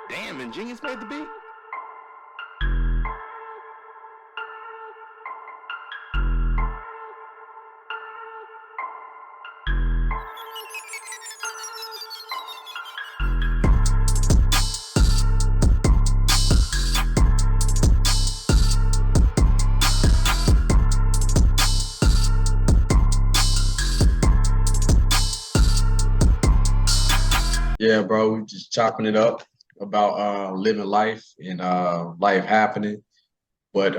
Damn, Ingenious made the beat? Yeah, bro, we just chopping it up about living life and life happening, but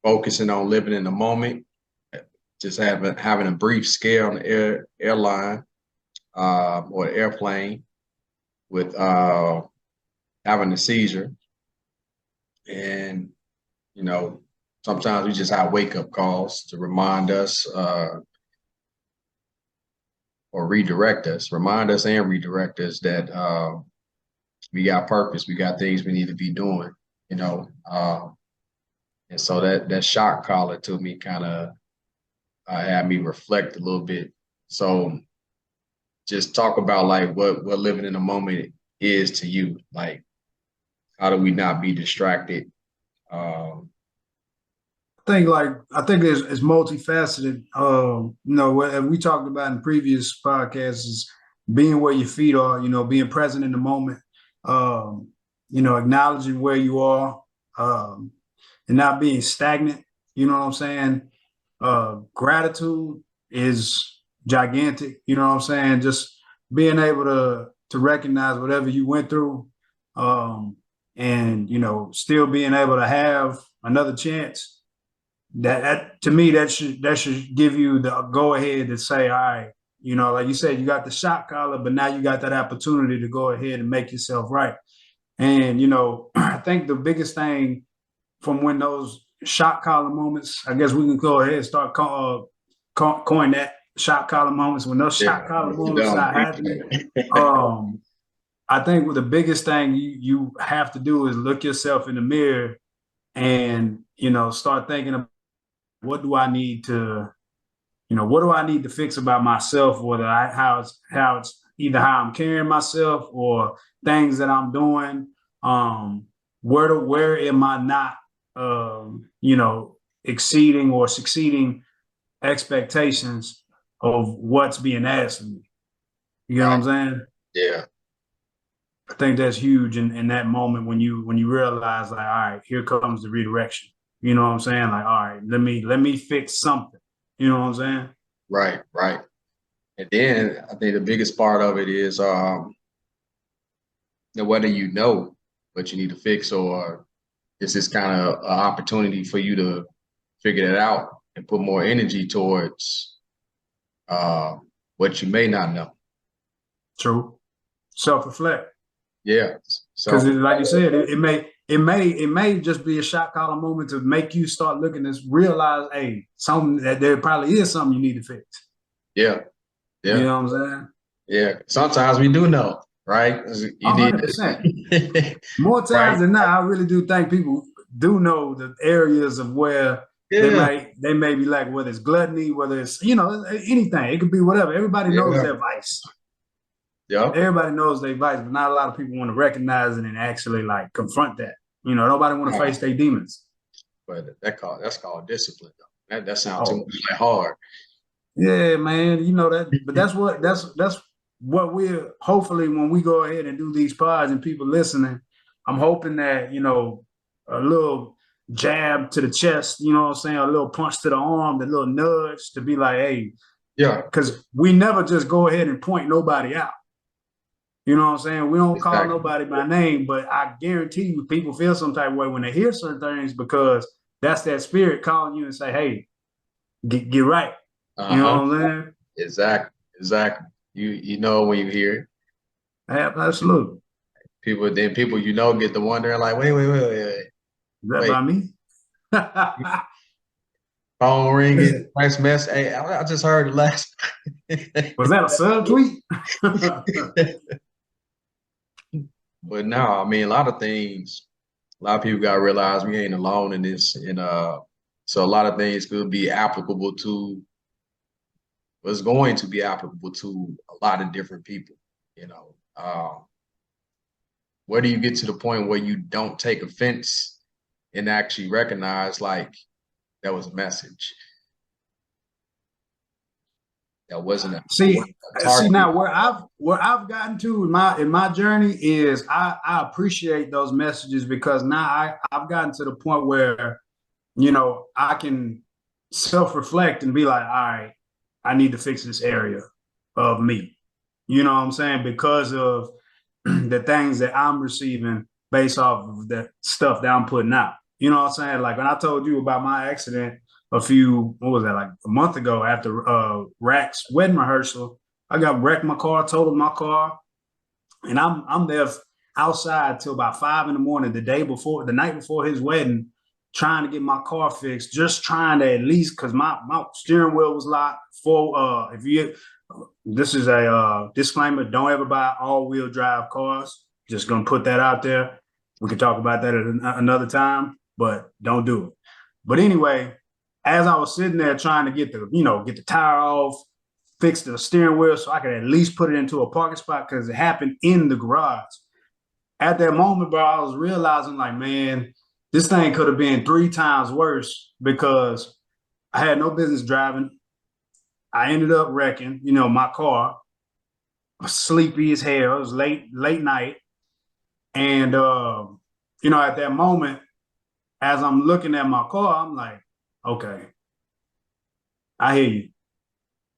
focusing on living in the moment. Just having a brief scare on the airline or airplane with having a seizure, and you know sometimes we just have wake up calls to remind us or remind us and redirect us that we got purpose, we got things we need to be doing, you know. And so that shock collar to me kind of had me reflect a little bit. So just talk about like what living in the moment is to you. Like, how do we not be distracted? Um, I think it's multifaceted. What we talked about in previous podcasts is being where your feet are. Being present in the moment. Acknowledging where you are, and not being stagnant. You know what I'm saying? Gratitude is gigantic. You know what I'm saying? Just being able to recognize whatever you went through, and still being able to have another chance. That to me, that should give you the go ahead to say, all right, like you said, you got the shot collar, but now you got that opportunity to go ahead and make yourself right. And I think the biggest thing from when those shot collar moments, I guess we can go ahead and start coin that shot collar moments. When those yeah, shot collar moments start happening, I think the biggest thing you have to do is look yourself in the mirror and start thinking about what do I need to, what do I need to fix about myself, or how it's either how I'm carrying myself or things that I'm doing. Where am I not, exceeding or succeeding expectations of what's being asked of me? You know what right. I'm saying? Yeah, I think that's huge in that moment when you realize, like, all right, here comes the redirection. You know what I'm saying? Like, all right, let me fix something. You know what I'm saying? right, right. And then I think the biggest part of it is whether you know what you need to fix, or it's this kind of opportunity for you to figure that out and put more energy towards uh, what you may not know. True. Self-reflect. Yeah. Because So like you said, it may just be a shot collar moment to make you start looking to realize, hey, something that there probably is something you need to fix. yeah, You yeah, know what I'm saying? yeah. Sometimes we do know, right? You need 100%. to, More right? times than not, I really do think people do know the areas of where Yeah, they may be like, whether it's gluttony, whether it's anything. It could be whatever. Everybody knows yeah, their vice. yeah. Everybody knows their vice, but not a lot of people want to recognize it and actually like confront that. Nobody want to Nah, face their demons. but that's called discipline, though. That sounds too Oh, much like hard. yeah, man. You know that, but that's what we're hopefully when we go ahead and do these pods and people listening. I'm hoping that a little jab to the chest. You know what I'm saying? A little punch to the arm, a little nudge to be like, hey, Yeah, because we never just go ahead and point nobody out. You know what I'm saying? We don't call exactly. nobody by name, but I guarantee you, people feel some type of way when they hear certain things because that's that spirit calling you and say, hey, get right. You know Uh-huh. what I'm saying? Exactly. Exactly. You know when you hear it. Absolutely. People get the wondering like, Is that wait. by me? Phone ringing, nice mess. Hey, I just heard the last. Was that a subtweet? But no, I mean, a lot of people got to realize we ain't alone in this. And so a lot of things could be applicable to, was going to be applicable to a lot of different people, you know. where do you get to the point where you don't take offense and actually recognize like that was a message? That wasn't a See, target. now where I've gotten to in my journey is I appreciate those messages because now I've gotten to the point where, you know, I can self-reflect and be like, all right, I need to fix this area of me. You know what I'm saying? Because of the things that I'm receiving based off of the stuff that I'm putting out. You know what I'm saying? Like when I told you about my accident what was that, like a month ago after Rack's wedding rehearsal, I got wrecked my car, totaled my car, and I'm there outside till about 5 in the morning the night before his wedding, trying to get my car fixed, just trying to at least because my steering wheel was locked. If you This is a disclaimer: don't ever buy all-wheel drive cars. Just gonna put that out there. We can talk about that at another time, but don't do it. But anyway, as I was sitting there trying to get the tire off, fix the steering wheel so I could at least put it into a parking spot because it happened in the garage. At that moment, bro, I was realizing like, man, this thing could have been 3 times worse because I had no business driving. I ended up wrecking, my car. I was sleepy as hell. It was late night. And at that moment, as I'm looking at my car, I'm like, okay, I hear you.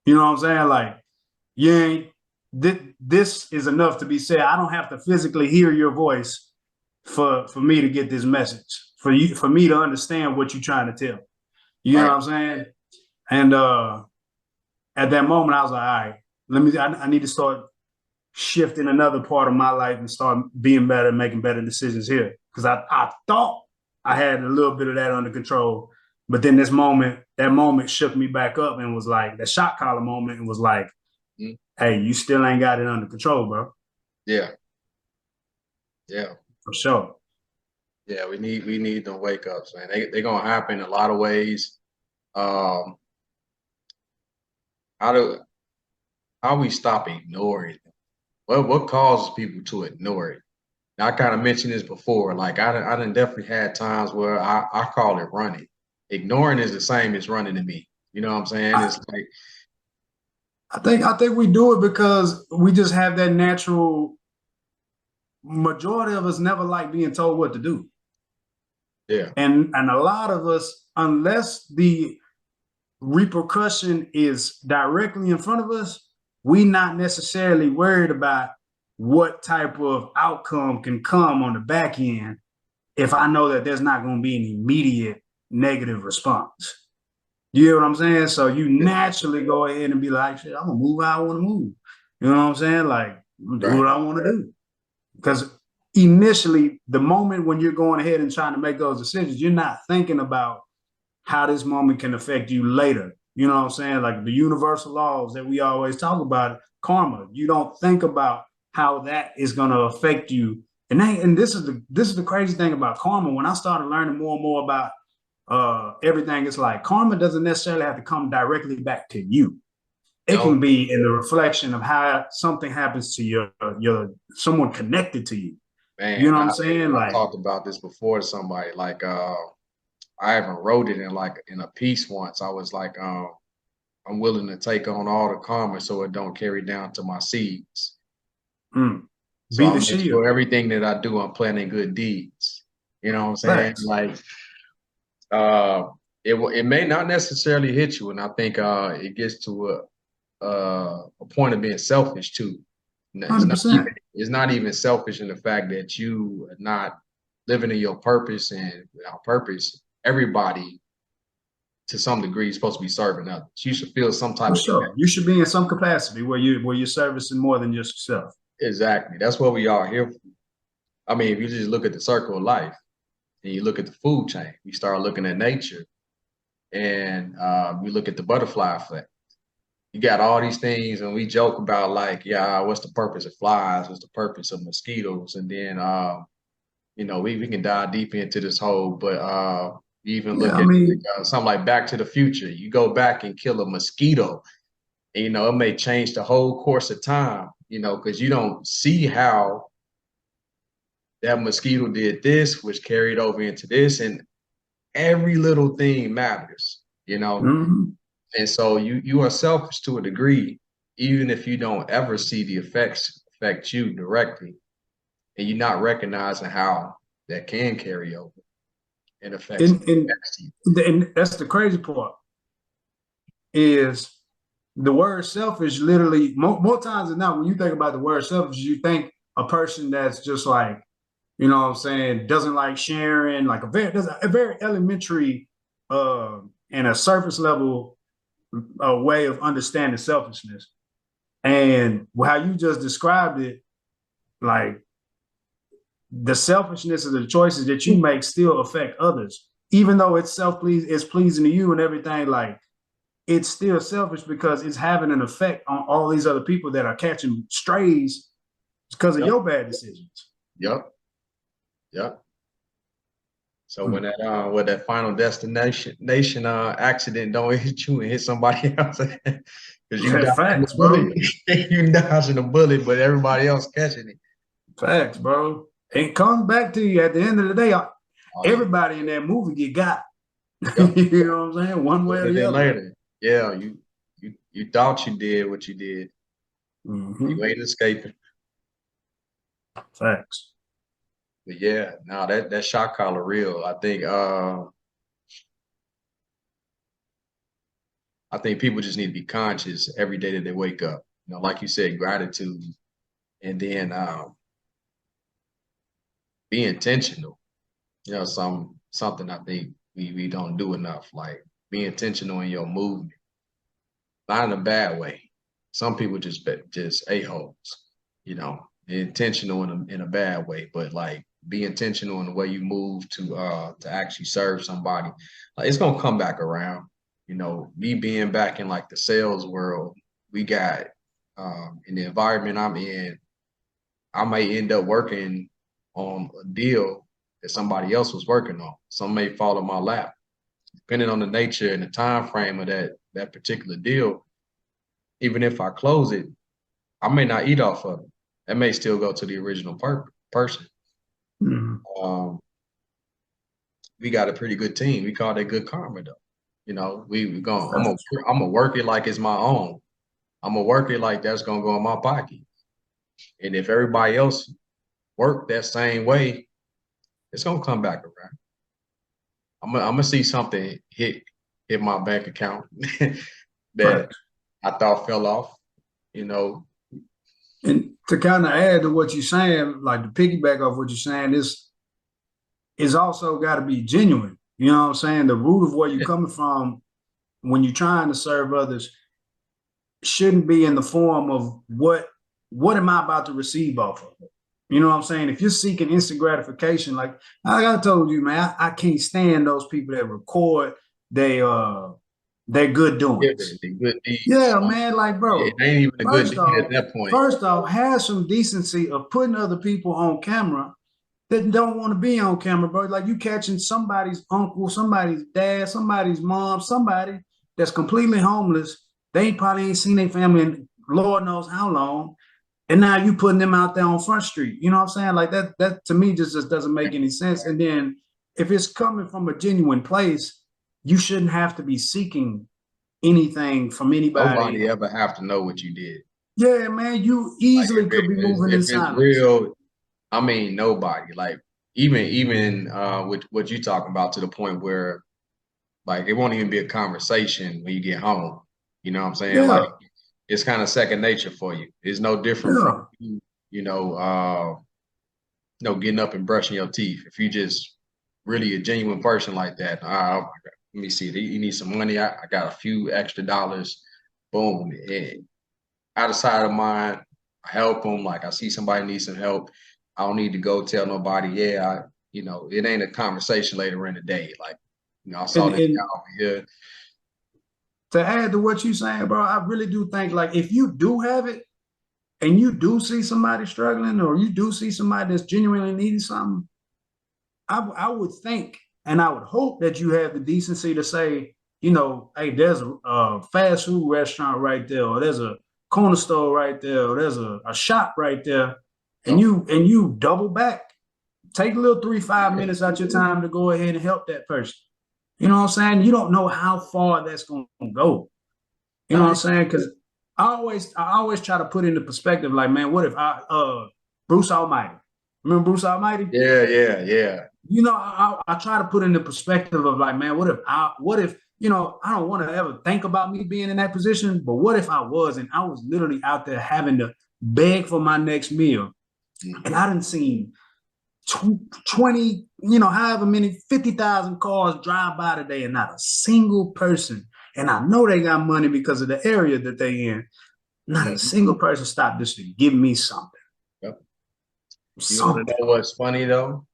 You know what I'm saying? Like, you ain't this is enough to be said. I don't have to physically hear your voice for me to get this message. For me to understand what you're trying to tell. You know Right. what I'm saying? And at that moment, I was like, all right, I need to start shifting another part of my life and start being better and making better decisions here. Because I thought I had a little bit of that under control. But then that moment shook me back up and was like, the shot collar moment and was like, hey, you still ain't got it under control, bro. Yeah. Yeah. For sure. Yeah, we need them wake ups, man. They're gonna happen in a lot of ways. Um, how we stop ignoring them? What causes people to ignore it? Now, I kind of mentioned this before. Like I done definitely had times where I call it running. Ignoring is the same as running to me. You know what I'm saying? It's like I think we do it because we just have that natural. Majority of us never like being told what to do. yeah, And a lot of us, unless the repercussion is directly in front of us, we not necessarily worried about what type of outcome can come on the back end if I know that there's not going to be an immediate negative response. You know what I'm saying? So you yeah, naturally go ahead and be like, shit, I'm gonna move how I want to move. You know what I'm saying? Like, do right. what I want to do. Because initially, the moment when you're going ahead and trying to make those decisions, you're not thinking about how this moment can affect you later. You know what I'm saying? Like the universal laws that we always talk about, karma. You don't think about how that is going to affect you. And this is the crazy thing about karma. When I started learning more and more about everything, it's like karma doesn't necessarily have to come directly back to you. It No, can be in the reflection of how something happens to your someone connected to you. You man, know what I'm saying? I've Like, talked about this before to somebody. Like I even wrote it in a piece once. I was like, I'm willing to take on all the karma so it don't carry down to my seeds. So be I the make shield. sure everything that I do, I'm planting good deeds. You know what I'm saying? Facts. Like, uh, it may not necessarily hit you, and I think it gets to a point of being selfish too. It's not even 100%. it's not even selfish in the fact that you are not living in your purpose, and without purpose, everybody to some degree is supposed to be serving others. You should feel some type For of sure. connection. You should be in some capacity where you're servicing more than just yourself. Exactly. That's what we are here for. I mean, if you just look at the circle of life and you look at the food chain, you start looking at nature and you look at the butterfly effect. You got all these things, and we joke about like, yeah, what's the purpose of flies? What's the purpose of mosquitoes? And then, we can dive deep into this whole, but you even Yeah, look I at mean, like, something like Back to the Future. You go back and kill a mosquito, and, it may change the whole course of time, because you don't see how that mosquito did this, which carried over into this, and every little thing matters, you know. Mm-hmm. And so you are selfish to a degree, even if you don't ever see the effects affect you directly, and you're not recognizing how that can carry over and affect And, somebody and next to you. and that's the crazy part is the word selfish literally more times than not, when you think about the word selfish, you think a person that's just like, you know what I'm saying, doesn't like sharing, like there's a very elementary and a surface level way of understanding selfishness. And how you just described it, like the selfishness of the choices that you make still affect others, even though it's it's pleasing to you and everything. Like it's still selfish because it's having an effect on all these other people that are catching strays because of Yep, your bad decisions. yep, yep. So Mm. when that final destination nation accident don't hit you and hit somebody else, because you Yeah, dodging the facts, bullet, bro. you dodging the bullet, but everybody else catching it. Facts, bro. It comes back to you at the end of the day. Oh yeah, Everybody in that movie get got. yep. You know what I'm saying? One way or Sooner the than other. later, yeah. You thought you did what you did. Mm-hmm. You ain't escaping. Facts. But yeah, no, that shot collar real. I think people just need to be conscious every day that they wake up. You know, like you said, gratitude, and then be intentional. You know, something I think we don't do enough. Like be intentional in your movement, not in a bad way. Some people just a-holes, you know, intentional in a bad way, but like be intentional in the way you move to actually serve somebody. Like it's gonna come back around. You know, me being back in like the sales world, we got in the environment I'm in, I might end up working on a deal that somebody else was working on. Some may fall in my lap. Depending on the nature and the time frame of that particular deal, even if I close it, I may not eat off of it. That may still go to the original person. Mm-hmm. Um, we got a pretty good team. We call that good karma, though. You know, we going. I'm gonna work it like it's my own. I'm gonna work it like that's gonna go in my pocket. And if everybody else work that same way, it's gonna come back around. I'm gonna see something hit my bank account that Facts. I thought fell off. You know, And to kind of add to what you're saying, like to piggyback off what you're saying, is also got to be genuine. You know what I'm saying? The root of where you're coming from when you're trying to serve others shouldn't be in the form of what am I about to receive off of it? You know what I'm saying? If you're seeking instant gratification, like I told you, man, I can't stand those people that record they their good giving doings. the good deeds. Yeah, man, like It bro, ain't even a good first deed at off, that point. first off, have some decency of putting other people on camera that don't want to be on camera, bro. Like you catching somebody's uncle, somebody's dad, somebody's mom, somebody that's completely homeless. They probably ain't seen their family in Lord knows how long. And now you putting them out there on Front Street. You know what I'm saying? Like that to me just doesn't make any sense. And then if it's coming from a genuine place, you shouldn't have to be seeking anything from anybody. Nobody ever have to know what you did. Yeah, man, you Like easily could be moving in if it's silence. real, I mean nobody. Like even with what you talking about to the point where like it won't even be a conversation when you get home. You know what I'm saying? Like Yeah, it's kind of second nature for you. It's no different from yeah. you know, getting up and brushing your teeth. If you just really a genuine person like that, let me see. You need some money. I got a few extra dollars. Boom. And out of sight of mind, I help them. Like I see somebody needs some help. I don't need to go tell nobody. Yeah, it ain't a conversation later in the day. Like, I saw And this and guy over here. to add to what you're saying, bro, I really do think like if you do have it and you do see somebody struggling or you do see somebody that's genuinely needing something, I would think and I would hope that you have the decency to say, you know, hey, there's a fast food restaurant right there, or there's a corner store right there, or there's a shop right there, and Yep. you double back. Take a little 3-5 minutes out your time to go ahead and help that person. You know what I'm saying? You don't know how far that's going to go. You know what I'm saying? Because I always try to put into perspective, like, man, what if Bruce Almighty? Remember Bruce Almighty? Yeah. You know, I try to put into perspective of like, man, what if, you know, I don't want to ever think about me being in that position, but what if I was, and I was literally out there having to beg for my next meal, and I didn't see 20, you know, however many, 50,000 cars drive by today and not a single person. And I know they got money because of the area that they in. Not a single person stopped just to give me something. Yep. You want Something. to know what's funny though?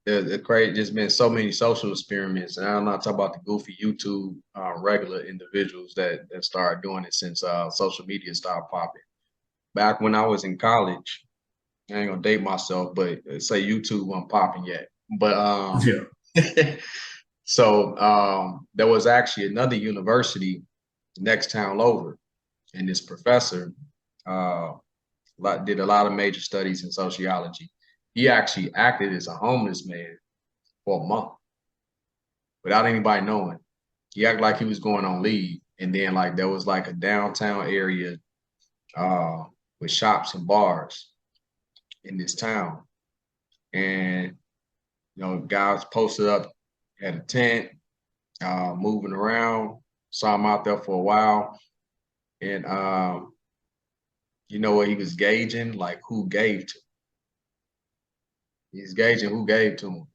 The crazy, just been so many social experiments, and I'm not talking about the goofy YouTube regular individuals that started doing it since social media started popping. Back when I was in college, I ain't gonna date myself, but say YouTube wasn't popping yet. But Yeah. so there was actually another university next town over, and this professor did a lot of major studies in sociology. He actually acted as a homeless man for a month without anybody knowing. He acted like he was going on leave, and then like there was like a downtown area with shops and bars in this town, and you know, guys posted up at a tent, moving around. Saw him out there for a while, and you know what he was gauging? Like who gave to him. He's gauging who gave to him.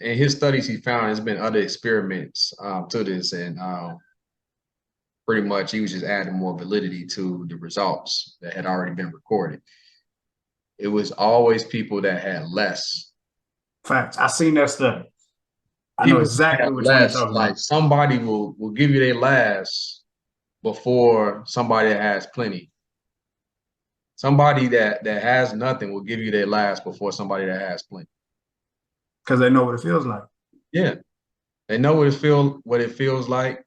In his studies, he found there's been other experiments to this, and pretty much he was just adding more validity to the results that had already been recorded. It was always people that had less. Facts. I seen that study. I know People exactly have which one you're less, talking like about. somebody will give you their last before somebody that has plenty. Somebody that has nothing will give you their last before somebody that has plenty. Because they know what it feels like. Yeah. They know what it feels like.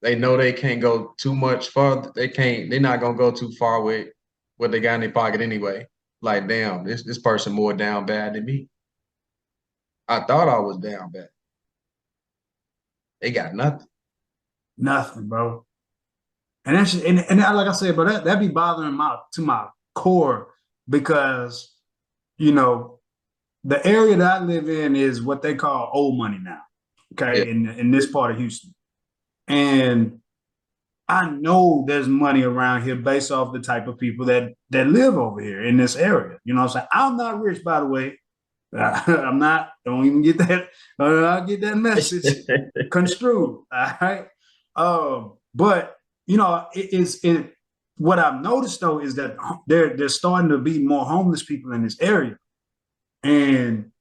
They know they can't go too much further. They're not gonna go too far with what they got in their pocket anyway. Like, damn, this person more down bad than me. I thought I was down bad. They got nothing. Nothing, bro. And that's and like I said, but that be bothering my core because, you know, the area that I live in is what they call old money now. Yeah. Okay, in this part of Houston. And I know there's money around here based off the type of people that live over here in this area. You know what I'm saying? I'm not rich, by the way. I'm not. Don't even get that. I'll get that message construed. All right. But you know, what I've noticed though is that there's starting to be more homeless people in this area, and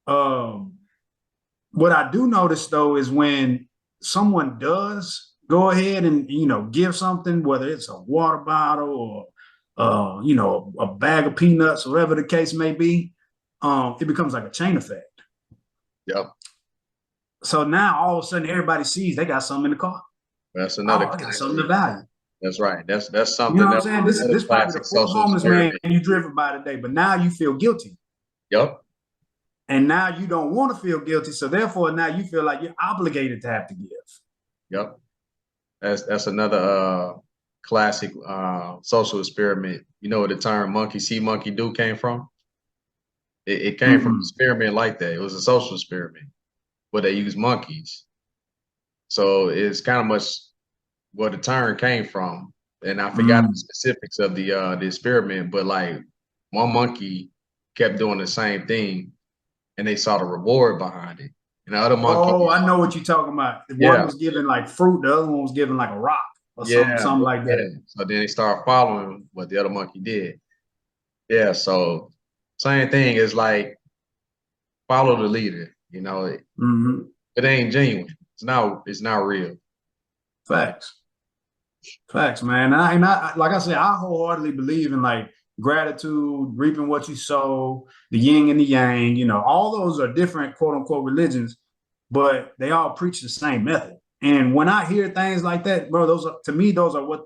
what I do notice though is when someone does go ahead and, you know, give something, whether it's a water bottle or you know, a bag of peanuts, whatever the case may be, it becomes like a chain effect. Yep. So now all of a sudden everybody sees they got something in the car. That's Oh, another I got classic. something of value. That's right. That's You something know what I'm that's saying? another This probably classic the fourth social homeless man experiment. you driven by today, but now you feel guilty. Yep. And now you don't want to feel guilty. So therefore now you feel like you're obligated to have to give. Yep. That's another classic social experiment. You know where the term monkey see, monkey do came from? It came from an experiment like that. It was a social experiment where they used monkeys. So it's kind of much where the term came from. And I forgot the specifics of the experiment, but like one monkey kept doing the same thing and they saw the reward behind it. And the other monkey, Oh, I know what you're talking about. One yeah, was given like fruit, the other one was given like a rock or yeah, something like that. So then they started following what the other monkey did. Yeah, so same thing is like follow the leader. You know, it ain't genuine. It's not real. Facts. Facts, man. And I like I said, I wholeheartedly believe in like gratitude, reaping what you sow, the yin and the yang. You know, all those are different quote unquote religions, but they all preach the same method. And when I hear things like that, bro, those are to me, those are what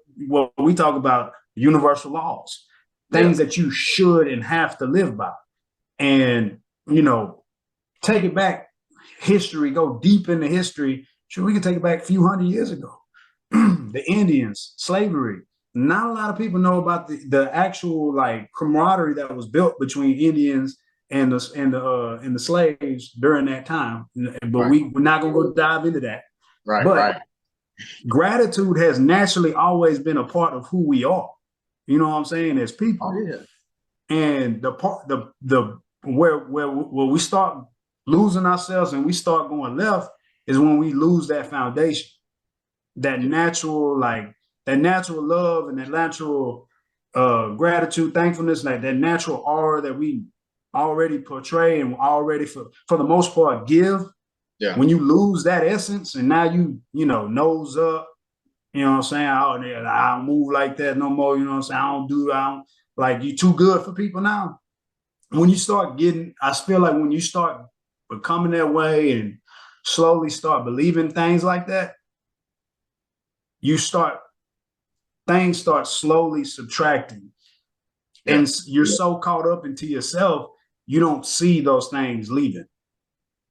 we talk about universal laws, Yeah. things that you should and have to live by. and, you know, take it back history, go deep into history. Sure, we can take it back a few hundred years ago. The Indians, slavery. Not a lot of people know about the actual like camaraderie that was built between Indians and the slaves during that time. But Right. we're not gonna go dive into that. Right. But Right. gratitude has naturally always been a part of who we are. You know what I'm saying? As Oh people. yeah. And the part the where we start losing ourselves and we start going left is when we lose that foundation, that natural that natural love and that natural gratitude, thankfulness, like that natural aura that we already portray and already for the most part give. Yeah. When you lose that essence and now you know nose up, you know what I'm saying? I don't move like that no more. You know what I'm saying? I don't like you too good for people now. When you start getting, I feel like when you start becoming that way and slowly start believing things like that, you start things start slowly subtracting. Yeah. And you're so caught up into yourself, you don't see those things leaving.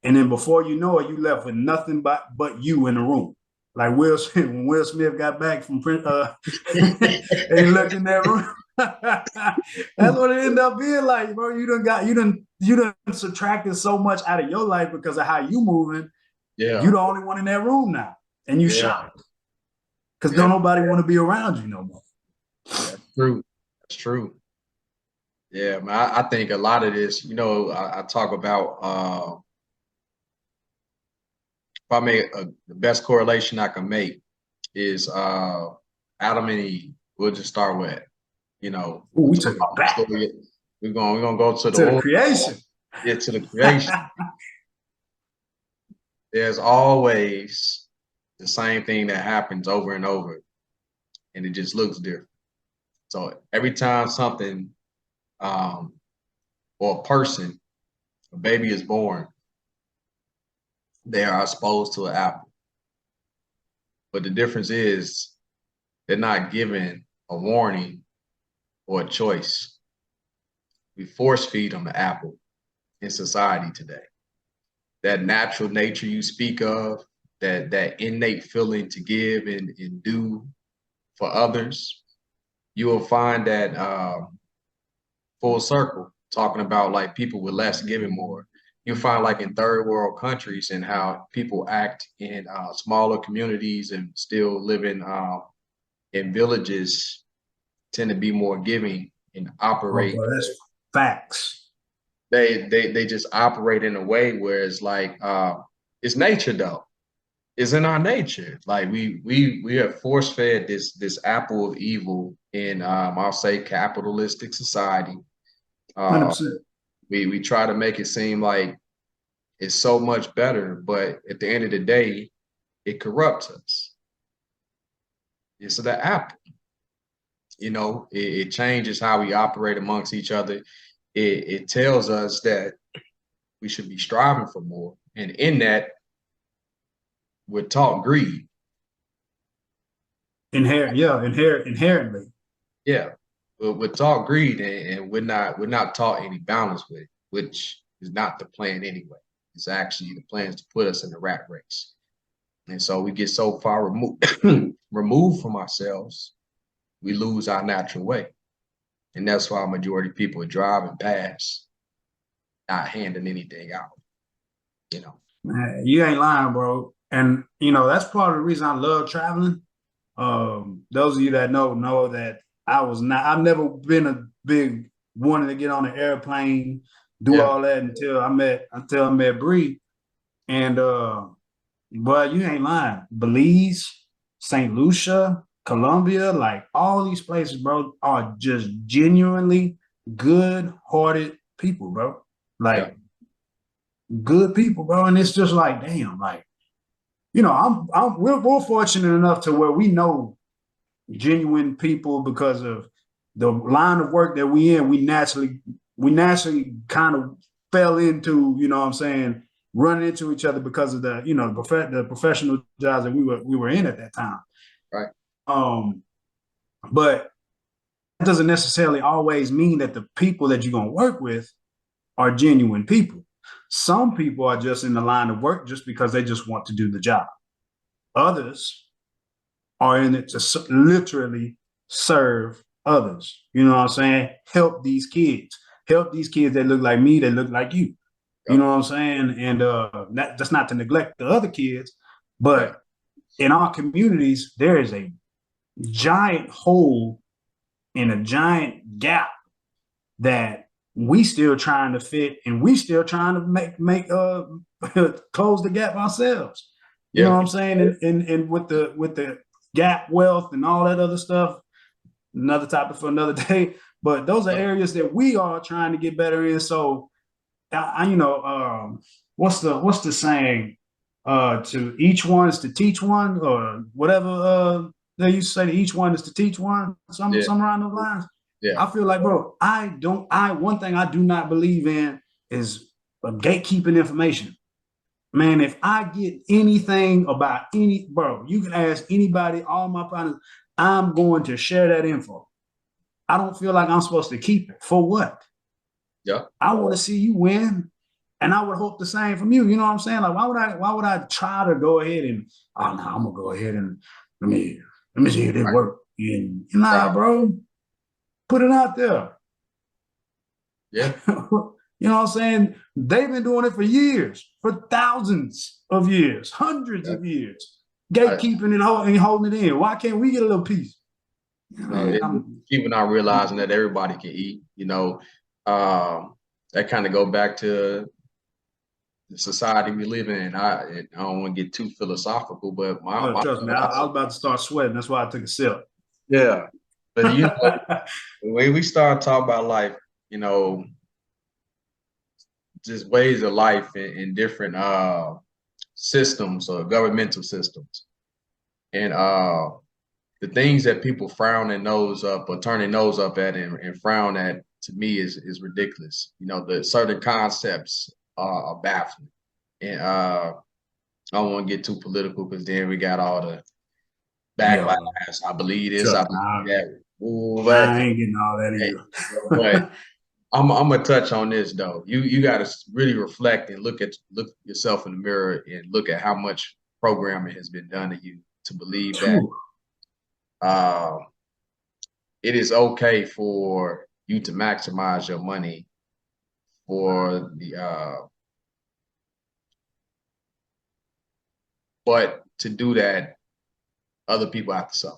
And then before you know it, you left with nothing but you in the room. Like Will Smith, when Will Smith got back from and he looked in that room. That's what it ended up being like, bro. You done subtracted so much out of your life because of how you moving. Yeah. You the only one in that room now, and you Yeah. shocked because Yeah. don't nobody want to be around you no more. That's true. That's true. Yeah, man. I think a lot of this, I talk about if I make the best correlation I can make is Adam and Eve. We'll just start with, Ooh, we took it back story. We're gonna go to the to the old, creation. to the creation. There's always the same thing that happens over and over, and it just looks different. So every time something or a person, a baby is born, they are exposed to an apple. But the difference is they're not given a warning or a choice. We force feed them the apple in society today. That natural nature you speak of, that innate feeling to give and do for others, you will find that full circle, talking about like people with less giving more. You find like in third world countries and how people act in smaller communities and still living in villages tend to be more giving and Oh, operate. bro, that's facts. They just operate in a way where it's like it's nature though. It's in our nature. Like we have force fed this apple of evil in I'll say capitalistic society. Uh, 100%. we try to make it seem like it's so much better, but at the end of the day, it corrupts us. It's the apple. It changes how we operate amongst each other. It tells us that we should be striving for more. And in that, we're taught greed. Inherently. Yeah. We're taught greed and we're not taught any balance with it, which is not the plan anyway. It's actually the plan is to put us in the rat race. And so we get so far removed from ourselves, we lose our natural way. And that's why a majority of people are driving past, not handing anything out, you know. Man, you ain't lying, bro. And that's part of the reason I love traveling. Those of you that know that I've never been a big wanting to get on an airplane, do Yeah. all that until I met Bree. And but you ain't lying. Belize, St. Lucia, Colombia, like all these places, bro, are just genuinely good-hearted people, bro. Yeah. Like good people, bro. And it's just like, damn, like, we're fortunate enough to where we know genuine people because of the line of work that we in. We naturally kind of fell into, what I'm saying, running into each other because of the professional jobs that we were in at that time. Right. But that doesn't necessarily always mean that the people that you're gonna work with are genuine people. Some people are just in the line of work just because they just want to do the job. Others are in it to literally serve others. You know what I'm saying? Help these kids. Help these kids that look like me, that look like you. You Yep. know what I'm saying? And that's not to neglect the other kids, Yeah. but in our communities, there is a giant hole and a giant gap that we still trying to fit, and we still trying to make close the gap ourselves. You know Yeah. what I'm saying? And with the gap wealth and all that other stuff, another topic for another day. But those are areas that we are trying to get better in. So, what's the saying? To each one is to teach one, or whatever. They used to say, to each one is to teach one. Yeah. Some around those lines. Yeah. I feel like, bro, one thing I do not believe in is gatekeeping information. Man, if I get anything about bro, you can ask anybody, all my partners, I'm going to share that info. I don't feel like I'm supposed to keep it. For what? Yeah. I want to see you win. And I would hope the same from you. You know what I'm saying? Like, why would I try to go ahead and, oh no, I'm gonna go ahead and let me see if it Right. work. And, nah, Right. bro, put it out there. Yeah. You know what I'm saying? They've been doing it for years, for thousands of years, hundreds Yeah. of years, I, gatekeeping and holding it in. Why can't we get a little piece? People not realizing that everybody can eat, that kind of go back to the society we live in. I don't want to get too philosophical, but Oh, my trust me, I was about to start sweating. That's why I took a sip. yeah. But the way we start talking about life, you know, just ways of life in different systems or governmental systems. And the things that people frown their nose up or turn their nose up at and frown at, to me, is ridiculous. The certain concepts are baffling. And I don't want to get too political because then we got all the backlash. Yo, I believe this, I trust me, believe that. Ooh, I ain't getting all that hey, but either. I'm gonna touch on this though. You got to really reflect and look yourself in the mirror and look at how much programming has been done to you to believe that uh, it is okay for you to maximize your money for but to do that, other people have to suffer.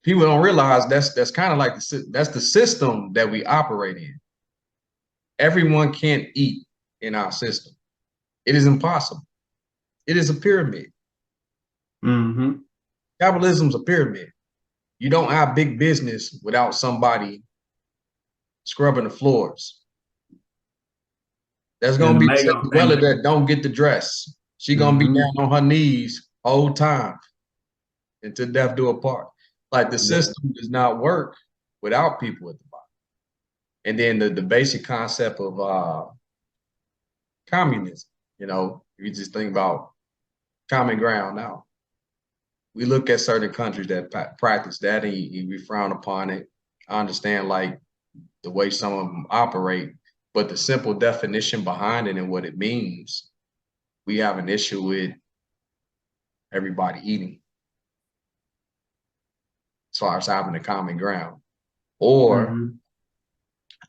People don't realize that's kind of like that's the system that we operate in. Everyone can't eat in our system. It is impossible. It is a pyramid. Mm-hmm. Capitalism's a pyramid. You don't have big business without somebody scrubbing the floors. There's And gonna the be mega Cinderella that don't get the dress. She gonna be mm-hmm. down on her knees whole time until death do a part. Like the system does not work without people at the bottom. And then the basic concept of communism, you just think about common ground now. We look at certain countries that practice that and we frown upon it. I understand like the way some of them operate, but the simple definition behind it and what it means, we have an issue with everybody eating as far as having a common ground. Or Mm-hmm.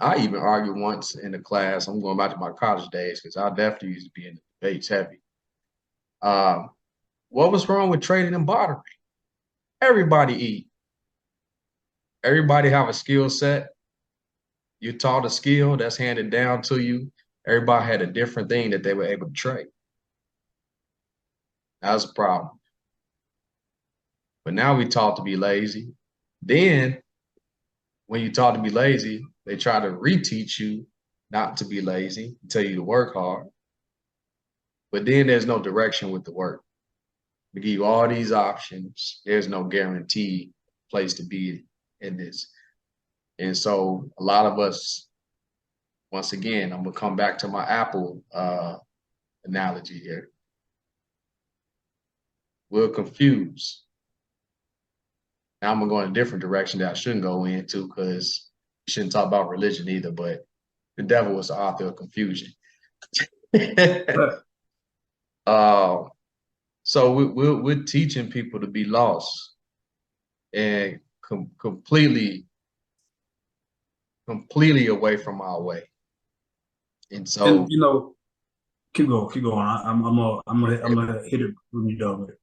I even argued once in the class, I'm going back to my college days because I definitely used to be in the debates heavy. What was wrong with trading and bartering? Everybody eat. Everybody have a skill set. You're taught a skill that's handed down to you. Everybody had a different thing that they were able to trade. That was a problem. But now we taught to be lazy. Then when you taught to be lazy, they try to reteach you not to be lazy, tell you to work hard. But then there's no direction with the work. We give you all these options. There's no guaranteed place to be in this. And so a lot of us, once again, I'm gonna come back to my Apple analogy here. We're confused. Now I'm gonna go in a different direction that I shouldn't go into because we shouldn't talk about religion either, but the devil was the author of confusion. uh, so we're teaching people to be lost and completely away from our way. And so, And keep going. I'm gonna hit it when you're done with it.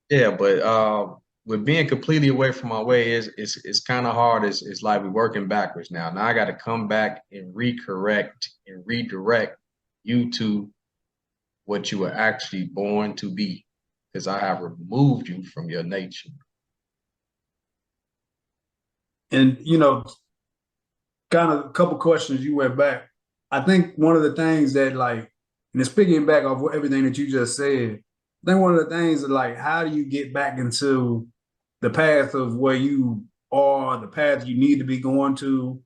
yeah, but with being completely away from our way it's kind of hard. It's like we're working backwards now. Now I got to come back and recorrect and redirect you to what you were actually born to be, because I have removed you from your nature. And kind of a couple questions you went back. I think one of the things that and it's picking back off everything that you just said. I think one of the things is like, how do you get back into the path of where you are, the path you need to be going to,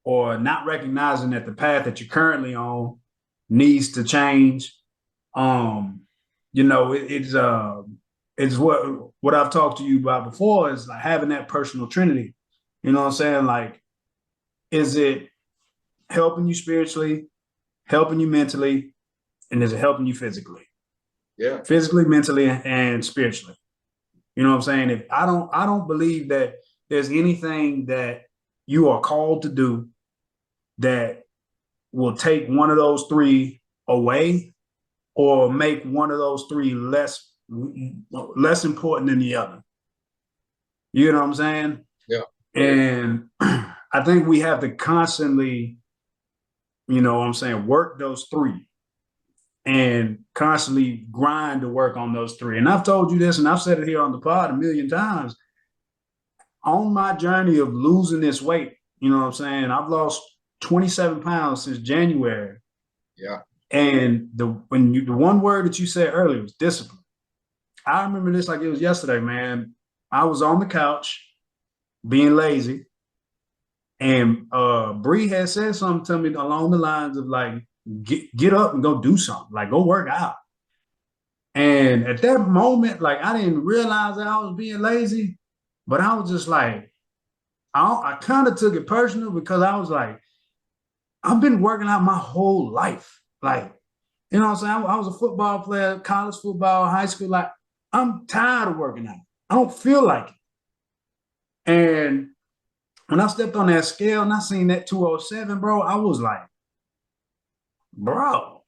or not recognizing that the path that you're currently on needs to change. It's what I've talked to you about before is like having that personal trinity. You know what I'm saying? Like, is it helping you spiritually, helping you mentally, and is it helping you physically? Yeah. Physically, mentally, and spiritually. You know what I'm saying? If I don't believe that there's anything that you are called to do that will take one of those three away or make one of those three less important than the other. You know what I'm saying? Yeah. And I think we have to constantly, work those three and constantly grind to work on those three. And I've told you this, and I've said it here on the pod a million times. On my journey of losing this weight, you know what I'm saying? I've lost 27 pounds since January. Yeah. And the one word that you said earlier was discipline. I remember this like it was yesterday, man. I was on the couch being lazy, and Bree had said something to me along the lines of like, get up and go do something, like go work out. And at that moment, like I didn't realize that I was being lazy, but I was just like, I kind of took it personal because I was like, I've been working out my whole life. Like, you know what I'm saying? I was a football player, college football, high school. Like, I'm tired of working out. I don't feel like it. And when I stepped on that scale and I seen that 207, bro, I was like, bro,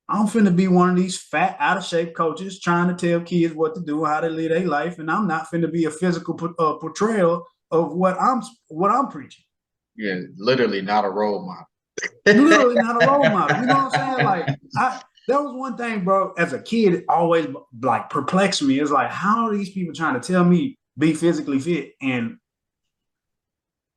I'm finna be one of these fat, out of shape coaches trying to tell kids what to do, how to live their life, and I'm not finna be a physical portrayal of what I'm preaching. Yeah, literally not a role model. Literally not a role model. You know what I'm saying? Like, that was one thing, bro. As a kid, it always like perplexed me. It's like, how are these people trying to tell me be physically fit? And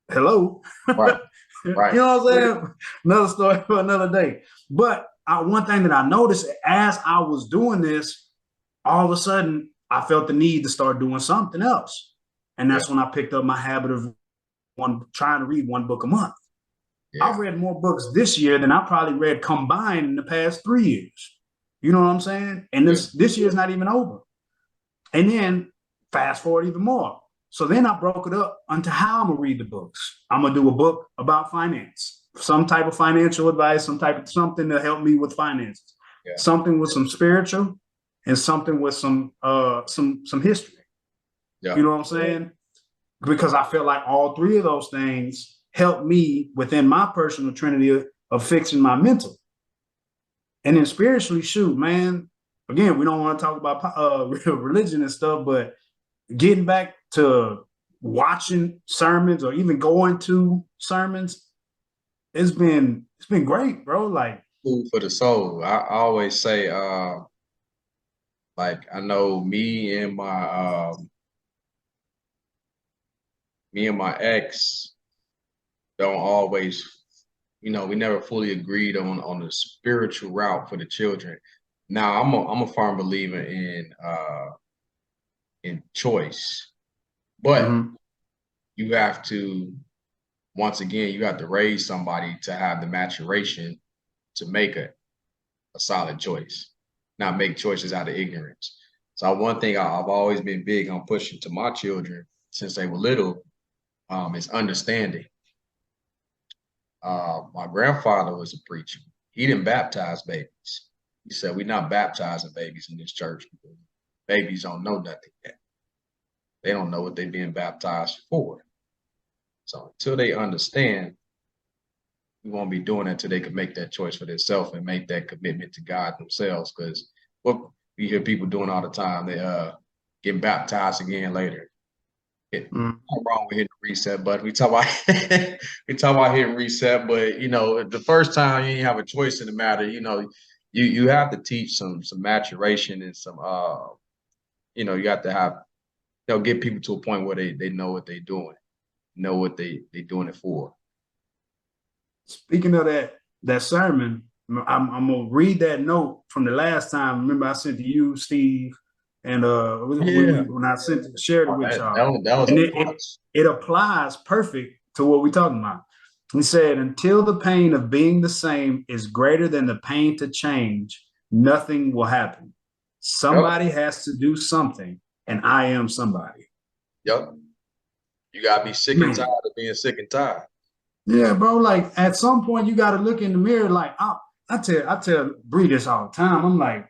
hello, Right. Right. You know what I'm saying? Another story for another day. But one thing that I noticed as I was doing this, all of a sudden I felt the need to start doing something else, and that's when I picked up my habit of trying to read one book a month. Yeah. I've read more books this year than I probably read combined in the past 3 years. You know what I'm saying? And this year's not even over. And then fast forward even more. So then I broke it up onto how I'm going to read the books. I'm going to do a book about finance, some type of financial advice, something to help me with finances, something with some spiritual and something with some history. Yeah. You know what I'm saying? Because I feel like all three of those things help me within my personal trinity of fixing my mental. And then spiritually, shoot, man, again, we don't want to talk about religion and stuff, but getting back to watching sermons or even going to sermons, it's been great, bro. Like, food for the soul. I always say, like, I know me and my ex don't always, we never fully agreed on the spiritual route for the children. Now I'm a firm believer in choice, but you have to, once again, you have to raise somebody to have the maturation to make a solid choice, not make choices out of ignorance. So one thing I've always been big on pushing to my children since they were little is understanding. My grandfather was a preacher. He didn't baptize babies. He said, we're not baptizing babies in this church because babies don't know nothing yet. They don't know what they're being baptized for. So until they understand, we won't be doing it until they can make that choice for themselves and make that commitment to God themselves. Because what we hear people doing all the time, they get baptized again later. Nothing wrong with hitting the reset button. We talk about we talk about hitting reset, but the first time you ain't have a choice in the matter. You have to teach some maturation and some you have to have get people to a point where they know what they're doing, know what they're doing it for. Speaking of that sermon, I'm gonna read that note from the last time. Remember, I sent to you, Steve, and when I shared it with y'all, that was and a plus. it applies perfect to what we're talking about. He said, "Until the pain of being the same is greater than the pain to change, nothing will happen. Somebody has to do something, and I am somebody." Yep. You gotta be sick and tired of being sick and tired. Yeah, bro. Like at some point, you got to look in the mirror. Like I tell Bree this all the time. I'm like,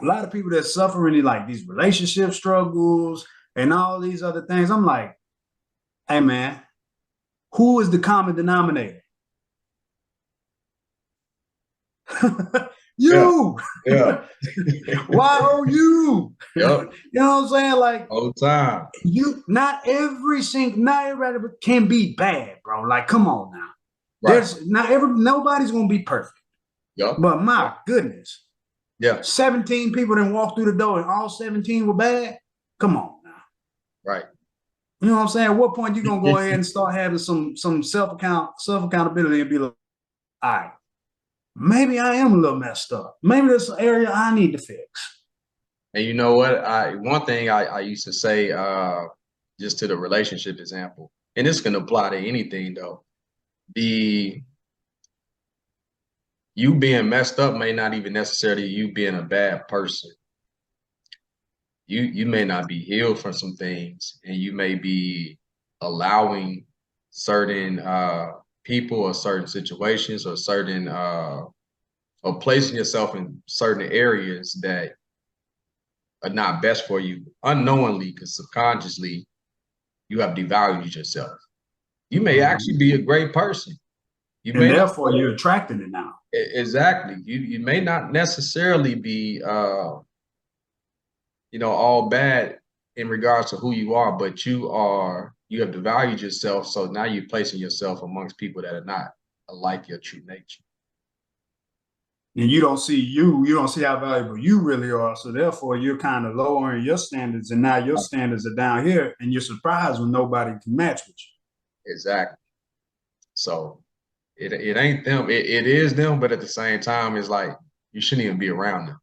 a lot of people that suffer in like these relationship struggles and all these other things. I'm like, hey man, who is the common denominator? You. Yeah. YOU. Yep. You know what I'm saying? Like all the time. Not everybody can be bad, bro. Like, come on now. Right. Nobody's gonna be perfect. Yep. But my goodness. Yeah. 17 people didn't walk through the door and all 17 were bad. Come on now. Right. You know what I'm saying? At what point you gonna go ahead and start having some self-accountability and be like, all right, maybe I am a little messed up. Maybe there's an area I need to fix. And you know what? One thing I used to say, just to the relationship example, and this can apply to anything though. You being messed up may not even necessarily you being a bad person. You may not be healed from some things, and you may be allowing certain people or certain situations or certain or placing yourself in certain areas that are not best for you unknowingly, because subconsciously you have devalued yourself. You may actually be a great person. And therefore you're attracting it now. Exactly. You may not necessarily be all bad in regards to who you are, but you have devalued yourself. So now you're placing yourself amongst people that are not like your true nature. And you don't see how valuable you really are. So therefore you're kind of lowering your standards, and now your standards are down here, and you're surprised when nobody can match with you. Exactly. So it ain't them. It is them, but at the same time, it's like you shouldn't even be around them.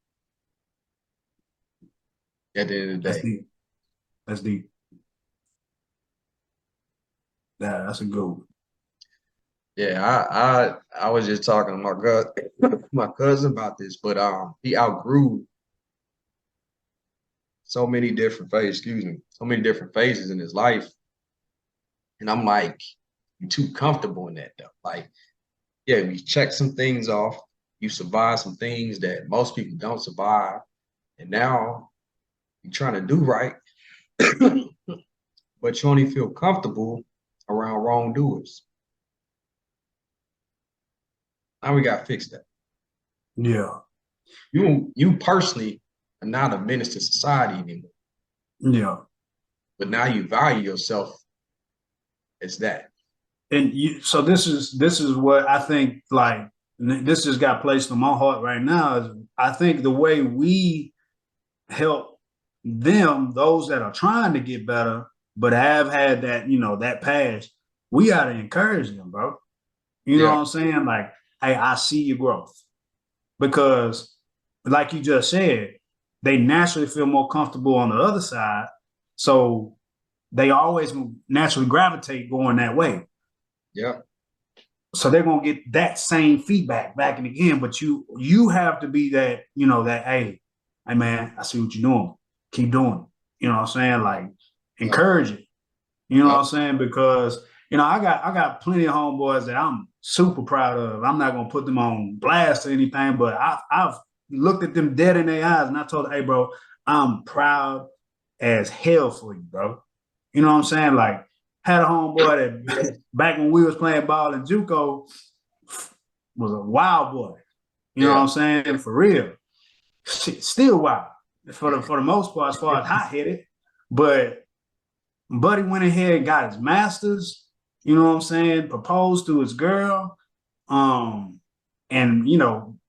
At the end of the day. That's deep. Yeah, that's a good one. Yeah, I was just talking to my cousin about this, but he outgrew so many different phases in his life. And I'm like, you're too comfortable in that though. Like, yeah, you check some things off, you survive some things that most people don't survive, and now you're trying to do right, but you only feel comfortable around wrongdoers. Now we got to fix that. Yeah. You personally are not a menace to society anymore. Yeah. But now you value yourself as that. And so this is what I think, like, this just got placed on my heart right now, is I think the way we help them, those that are trying to get better, but have had that, that past, we got to encourage them, bro. You know what I'm saying? Like, hey, I see your growth. Because like you just said, they naturally feel more comfortable on the other side. So they always naturally gravitate going that way. Yeah. So they're gonna get that same feedback back and again. But you have to be that, that, hey man, I see what you're doing. Keep doing it. You know what I'm saying? Like, encourage it. You know what I'm saying? Because I got plenty of homeboys that I'm super proud of. I'm not gonna put them on blast or anything, but I've looked at them dead in their eyes and I told them, hey, bro, I'm proud as hell for you, bro. You know what I'm saying? Like, had a homeboy that back when we was playing ball in JUCO was a wild boy. You know what Yeah. I'm saying? For real. Shit, still wild for the most part, as far as hot headed. But Buddy went ahead and got his master's, you know what I'm saying? Proposed to his girl. And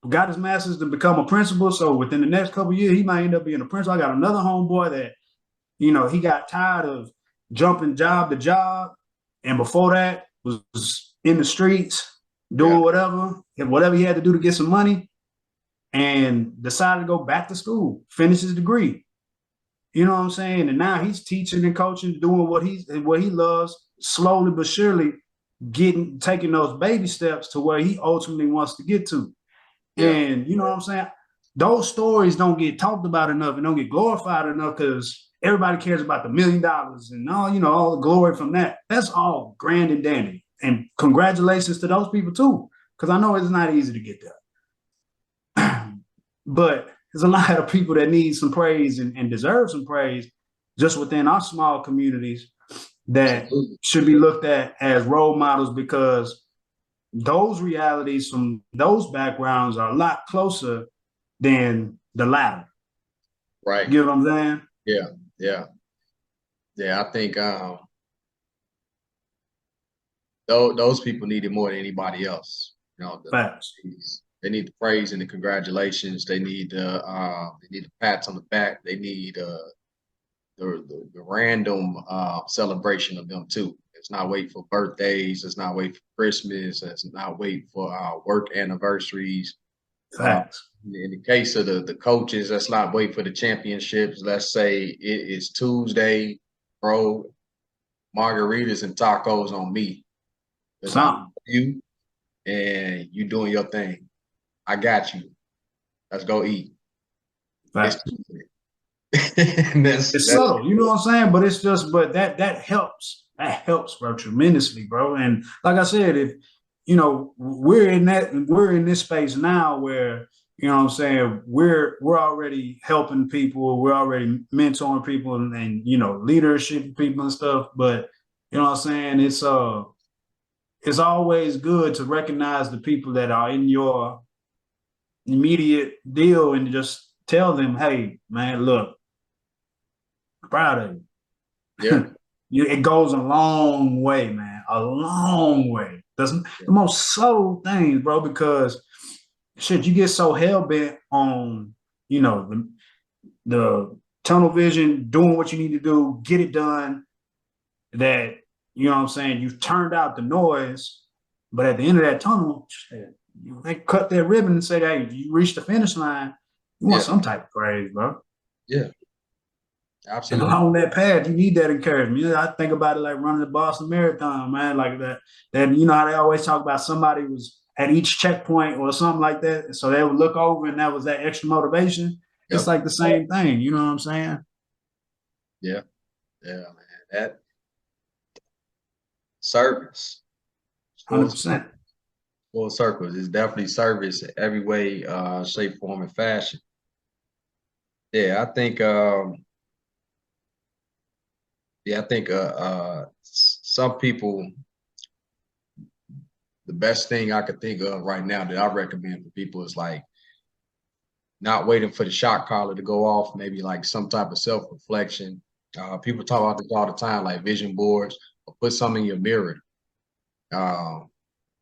got his master's to become a principal. So within the next couple of years, he might end up being a principal. I got another homeboy that, he got tired of jumping job to job. And before that was in the streets Yeah. doing whatever he had to do to get some money, and decided to go back to school, finish his degree. You know what I'm saying? And now he's teaching and coaching, doing what he loves, slowly but surely taking those baby steps to where he ultimately wants to get to. Yeah. And you know what I'm saying? Those stories don't get talked about enough and don't get glorified enough because everybody cares about the $1 million and all the glory from that. That's all grand and dandy. And congratulations to those people too, because I know it's not easy to get there. But there's a lot of people that need some praise and deserve some praise just within our small communities that Absolutely. should be looked at as role models, because those realities from those backgrounds are a lot closer than the latter. Right. You know what I'm saying? Yeah. Yeah. Yeah. I think those people need it more than anybody else. Facts. They need the praise and the congratulations. They need the pats on the back. They need the random celebration of them too. It's not wait for birthdays. It's not wait for Christmas. It's not wait for work anniversaries. Facts. In the case of the coaches, let's not wait for the championships. Let's say it is Tuesday, bro. Margaritas and tacos on me. Because I'm you and you doing your thing. I got you. Let's go eat. It's Tuesday. It's That's subtle, you know what I'm saying? But it's just, but that helps. That helps, bro, tremendously, bro. And like I said, if we're in this space now where, you know what I'm saying, we're already helping people, we're already mentoring people and leadership people and stuff. But you know what I'm saying? It's always good to recognize the people that are in your immediate deal and just tell them, hey, man, look, I'm proud of yeah. you. It goes a long way, man. A long way. That's the most subtle things, bro, because shit, you get so hell bent on, the tunnel vision, doing what you need to do, get it done, that, you know what I'm saying, you've turned out the noise, but at the end of that tunnel, shit, they cut that ribbon and say, hey, you reached the finish line, you want Yeah. some type of praise, bro. Yeah. And Absolutely. along that path, you need that encouragement. I think about it like running the Boston Marathon, man. Like that how they always talk about somebody was at each checkpoint or something like that. So they would look over and that was that extra motivation. It's Yep. like the same thing. You know what I'm saying? Yeah. Yeah, man. That service. Full 100%. full circle. It's definitely service in every way, shape, form, and fashion. Yeah, I think some people, the best thing I could think of right now that I recommend for people is like not waiting for the shot collar to go off, maybe like some type of self-reflection. People talk about this all the time, like vision boards, or put something in your mirror. Um,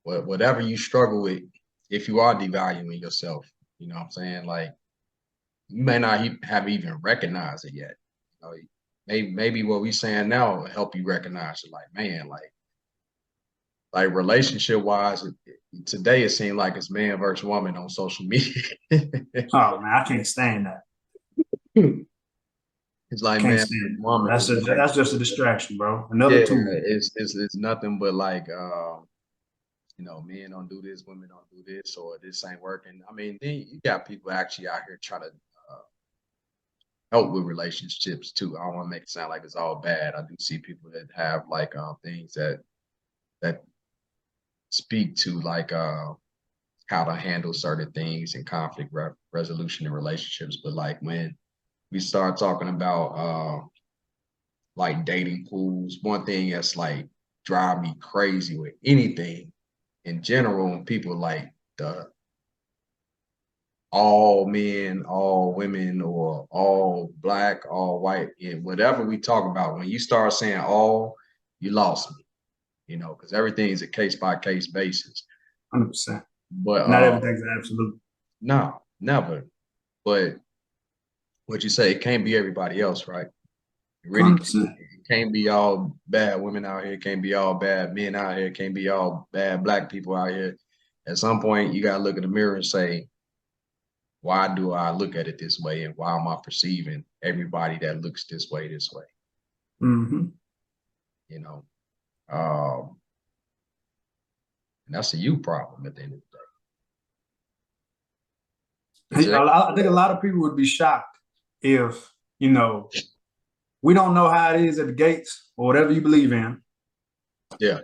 whatever you struggle with, if you are devaluing yourself, you know what I'm saying? Like you may not have even recognized it yet. You know, maybe what we saying now will help you recognize it. Like, man, like relationship wise, today it seemed like it's man versus woman on social media. Oh man, I can't stand that. It's like Can't man stand versus it, bro. woman. It's like, That's just a distraction, bro. Another yeah, tool. it's nothing but like men don't do this, women don't do this, or this ain't working. I mean, then you got people actually out here trying to help with relationships too. I don't want to make it sound like it's all bad. I do see people that have like things that speak to like how to handle certain things in conflict resolution in relationships. But like when we start talking about like dating pools, one thing that's like drive me crazy with anything in general, when people like the all men, all women, or all black, all white, and whatever we talk about, when you start saying all, you lost me, you know, because everything is a case by case basis. 100%. But Not everything's absolute. no, never. But what you say, it can't be everybody else, right? It really 100%. can't be all bad women out here, can't be all bad men out here, can't be all bad black people out here. At some point, you gotta look in the mirror and say, why do I look at it this way, and why am I perceiving everybody that looks this way? Mm-hmm. You know, and that's a you problem at the end of the day. I think a lot of people would be shocked if, you know, we don't know how it is at the gates or whatever you believe in. Yeah.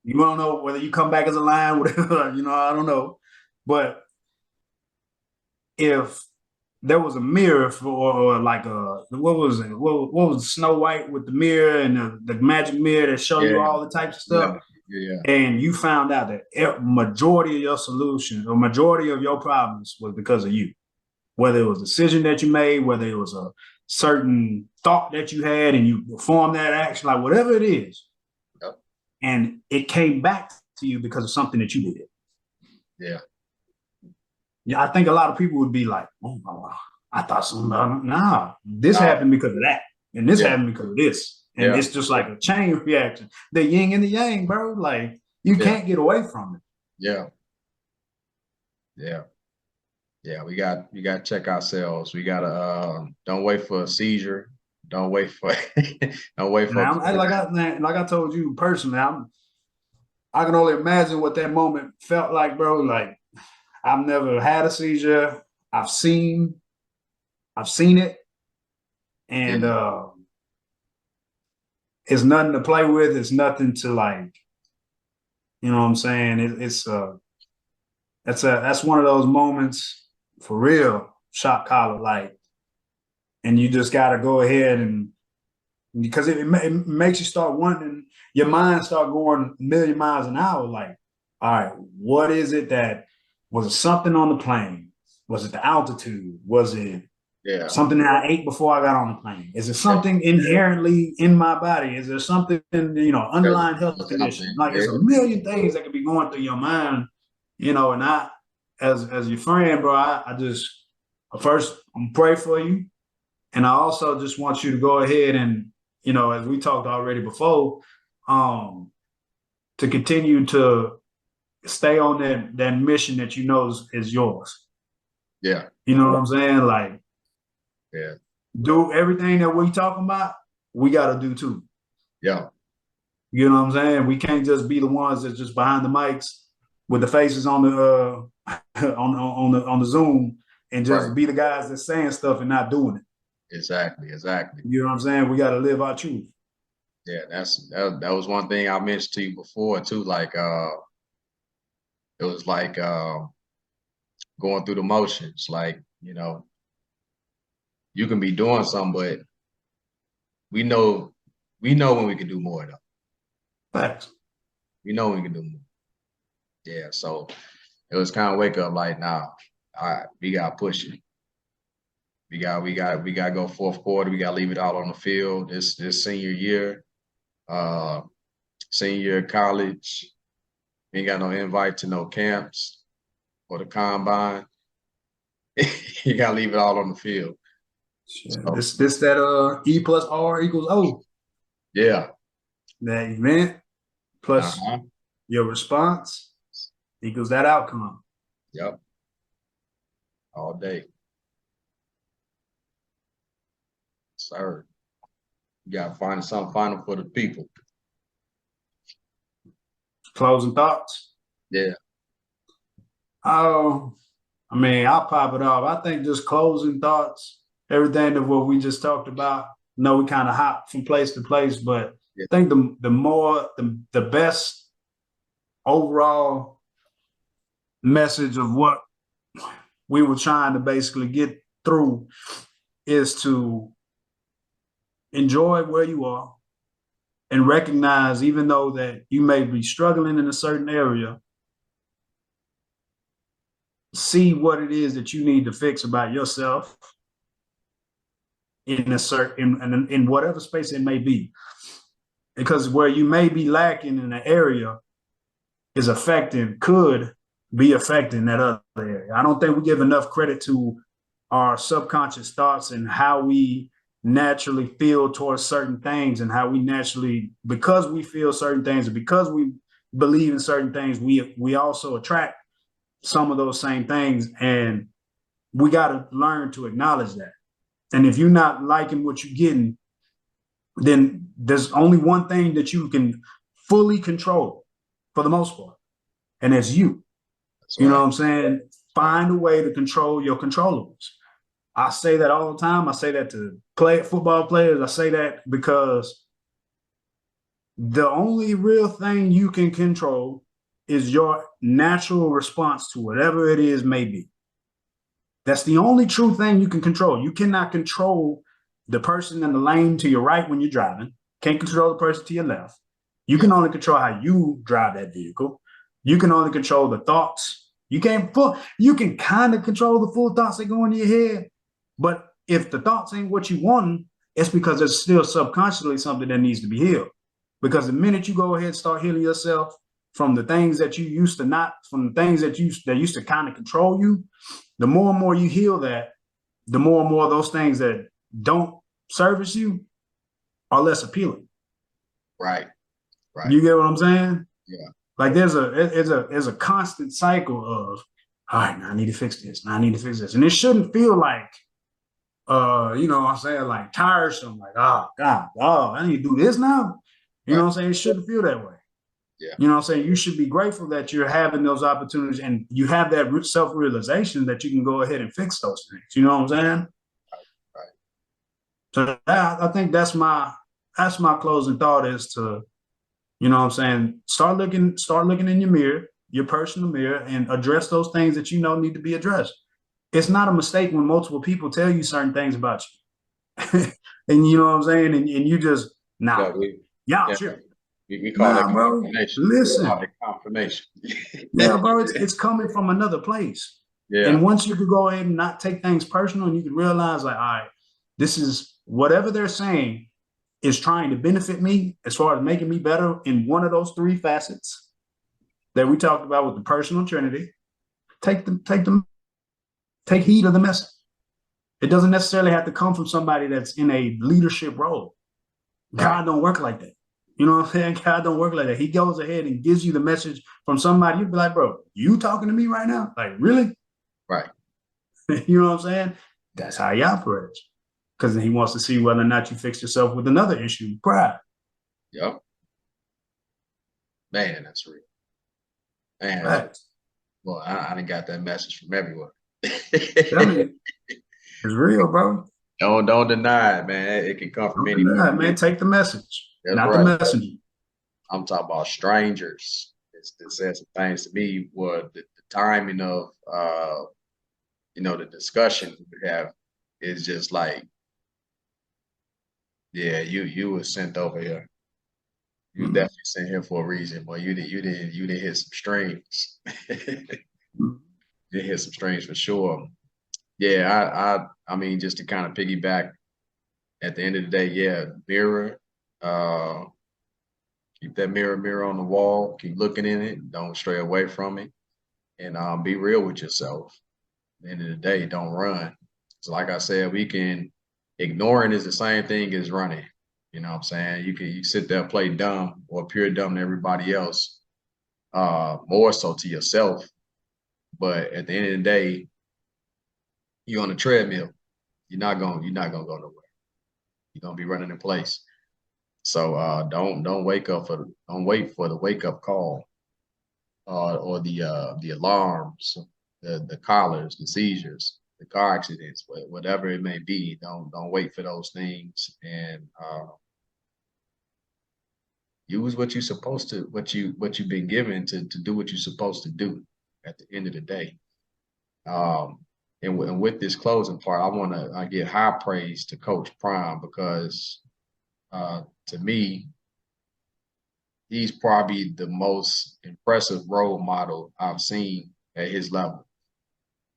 You don't know whether you come back as a lion, whatever, you know, I don't know. But if there was a mirror or like what was it? What was Snow White with the mirror and the magic mirror that show you all the types of stuff? Yeah. And you found out that majority of your solutions or majority of your problems was because of you. Whether it was a decision that you made, whether it was a certain thought that you had and you performed that action, like whatever it is. Yep. And it came back to you because of something that you did. Yeah. Yeah, I think a lot of people would be like, oh, I thought something about it. Nah, this happened because of that. And this happened because of this. And it's just like a chain reaction. The yin and the yang, bro. Like you can't get away from it. Yeah. Yeah. Yeah, we got to check ourselves. We gotta don't wait for a seizure. Don't wait for don't wait for like I told you personally, I can only imagine what that moment felt like, bro. Like I've never had a seizure. I've seen it. And it's nothing to play with. It's nothing to like, you know what I'm saying? That's one of those moments for real, shock collar, like, and you just got to go ahead and because it makes you start wondering, your mind start going a million miles an hour. Like, all right, what is it that was it something on the plane? Was it the altitude? Was it something that I ate before I got on the plane? Is it something inherently in my body? Is there something, you know, underlying health condition? Like, there's a million things that could be going through your mind, you know, and I, as your friend, bro, I just, first, I'm pray for you. And I also just want you to go ahead and, you know, as we talked already before, to continue to stay on that mission that you know is yours. Yeah. You know what I'm saying? Like, do everything that we talking about, we got to do too. Yeah. You know what I'm saying? We can't just be the ones that's just behind the mics with the faces on the on the Zoom and just be the guys that's saying stuff and not doing it. Exactly. You know what I'm saying? We got to live our truth. Yeah, that was one thing I mentioned to you before too. Like it was like going through the motions. Like, you know, you can be doing something, but we know when we can do more though. Facts. We know we can do more. Yeah, so it was kind of wake up like, nah, all right, we got to push it. We got to go fourth quarter. We got to leave it all on the field. This senior year of college, we ain't got no invite to no camps or the combine. You got to leave it all on the field. So, this that E plus R equals O. Yeah. That event plus your response equals that outcome. Yep. All day. Sir. You got to find something final for the people. Closing thoughts? Yeah. Oh, I mean, I'll pop it off. I think just closing thoughts, everything of what we just talked about. No, we kind of hop from place to place, but I think the best overall message of what we were trying to basically get through is to enjoy where you are and recognize, even though that you may be struggling in a certain area, see what it is that you need to fix about yourself in a certain in whatever space it may be. Because where you may be lacking in an area is could be affecting that other area. I don't think we give enough credit to our subconscious thoughts and how we naturally feel towards certain things, and how we naturally, because we feel certain things and because we believe in certain things, we also attract some of those same things. And we got to learn to acknowledge that. And if you're not liking what you're getting, then there's only one thing that you can fully control for the most part, and it's you. That's you right. Know what I'm saying? Find a way to control your controllables. I say that all the time. I say that to football players. I say that because the only real thing you can control is your natural response to whatever it is may be. That's the only true thing you can control. You cannot control the person in the lane to your right when you're driving. Can't control the person to your left. You can only control how you drive that vehicle. You can only control the thoughts. You can kind of control the full thoughts that go into your head. But if the thoughts ain't what you want, it's because there's still subconsciously something that needs to be healed. Because the minute you go ahead and start healing yourself from the things that you used to not, from the things that used to kind of control you, the more and more you heal that, the more and more those things that don't service you are less appealing. Right. Right. You get what I'm saying? Yeah. Like there's a constant cycle of, all right, now I need to fix this. Now I need to fix this. And it shouldn't feel like, I'm saying, like tiresome, like, oh God, I need to do this now. You know what I'm saying? It shouldn't feel that way. Yeah. You know what I'm saying? You should be grateful that you're having those opportunities and you have that self-realization that you can go ahead and fix those things. You know what I'm saying? Right. So I think that's my closing thought is to, you know what I'm saying, start looking in your mirror, your personal mirror, and address those things that you know need to be addressed. It's not a mistake when multiple people tell you certain things about you. And you know what I'm saying? And you just, sure. We call that confirmation. Listen. Confirmation. Yeah, bro, it's coming from another place. Yeah. And once you could go ahead and not take things personal, and you can realize, like, all right, this is whatever they're saying is trying to benefit me as far as making me better in one of those three facets that we talked about with the personal trinity. Take heed of the message. It doesn't necessarily have to come from somebody that's in a leadership role. God don't work like that. You know what I'm saying? God don't work like that. He goes ahead and gives you the message from somebody. You'd be like, bro, you talking to me right now? Like, really? Right. You know what I'm saying? That's how he operates. Because he wants to see whether or not you fix yourself with another issue, pride. Yep. Man, that's real. Man, right. Well, I done got that message from everyone. Tell me, it's real, bro. Don't deny it, man. It can come from anyone. Man, take the message, not right. the messenger. I'm talking about strangers. It said some things to me. Were the timing of the discussion we have is just like, yeah, you were sent over here. You definitely sent here for a reason. Well, you didn't hit some strings. You hit some strings for sure. Yeah, I mean, just to kind of piggyback, at the end of the day, yeah, mirror, keep that mirror on the wall, keep looking in it, don't stray away from it, and be real with yourself. At the end of the day, don't run. So like I said, ignoring is the same thing as running. You know what I'm saying? You sit there and play dumb or appear dumb to everybody else, more so to yourself. But at the end of the day, you're on a treadmill. You're not gonna go nowhere. You're gonna be running in place. So don't wait for the wake up call, or the alarms, the collars, the seizures, the car accidents, whatever it may be. Don't wait for those things, and use what you're supposed to, what you've been given to do what you're supposed to do at the end of the day. And with this closing part, I give high praise to Coach Prime because to me, he's probably the most impressive role model I've seen at his level.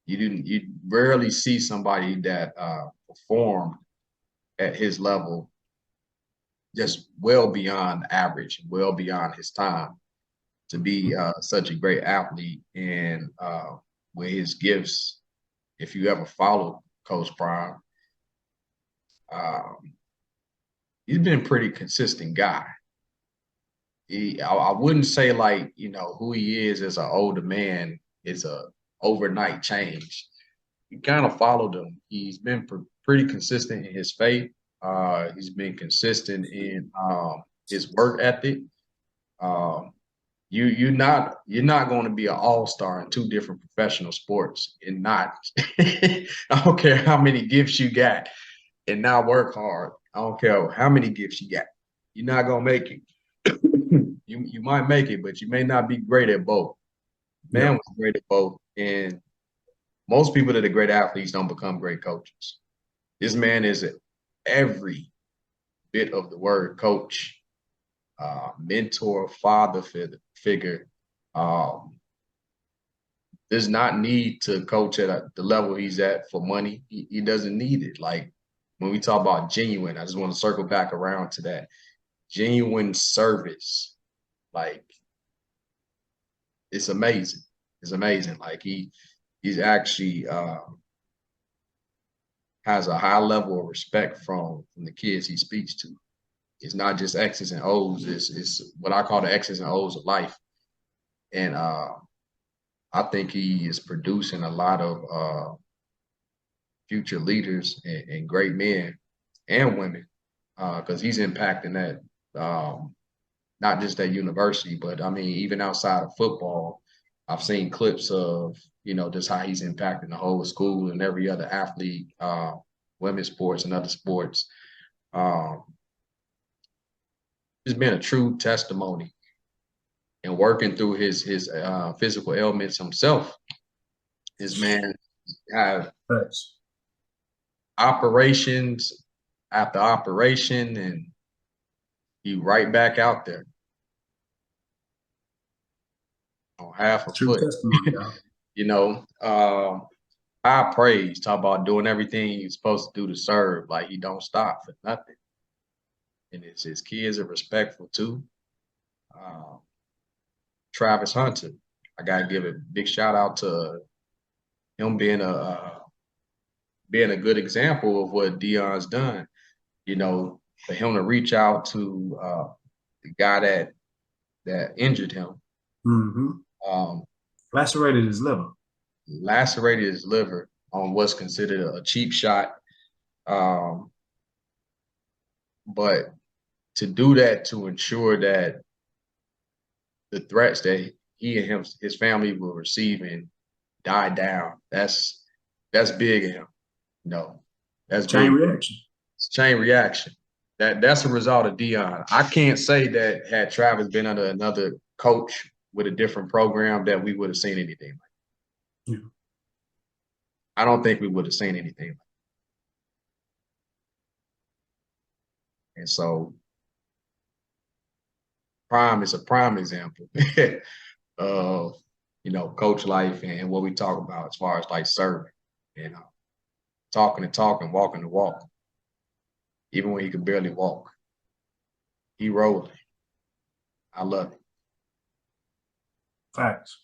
You rarely see somebody that performed at his level just well beyond average, well beyond his time to be such a great athlete. And with his gifts, if you ever follow Coach Prime, he's been a pretty consistent guy. I wouldn't say like, who he is as an older man is a overnight change. You kind of followed him. He's been pretty consistent in his faith. He's been consistent in his work ethic. You're not going to be an all-star in two different professional sports and not. I don't care how many gifts you got and not work hard. I don't care how many gifts you got. You're not gonna make it. You might make it, but you may not be great at both. Man was great at both, and most people that are great athletes don't become great coaches. This man is every bit of the word coach, mentor, father figure. Does not need to coach at the level he's at for money. He doesn't need it. Like when we talk about genuine, I just want to circle back around to that. Genuine service. Like it's amazing. It's amazing. Like he's actually has a high level of respect from the kids he speaks to. It's not just X's and O's. It's what I call the X's and O's of life. And I think he is producing a lot of future leaders and great men and women because he's impacting that, not just that university, but I mean, even outside of football, I've seen clips of, just how he's impacting the whole school and every other athlete, women's sports and other sports. It's been a true testimony. And working through his physical ailments himself, this man have operations after operation, and he right back out there on half a foot. High praise. Talk about doing everything he's supposed to do to serve. Like he don't stop for nothing. And his kids are respectful too. Travis Hunter, I gotta give a big shout out to him being a good example of what Deion's done. For him to reach out to the guy that injured him. Mm-hmm. Lacerated his liver. Lacerated his liver on what's considered a cheap shot. But to do that to ensure that the threats that he and his family were receiving died down, that's big of him. That's chain reaction. It's chain reaction. That's a result of Deion. I can't say that had Travis been under another coach with a different program that we would have seen anything like that. Yeah. I don't think we would have seen anything like that. And so Prime is a prime example of, coach life and what we talk about as far as like serving, talking the talk and walking the walk. Even when he could barely walk, he rolling. I love it. Facts.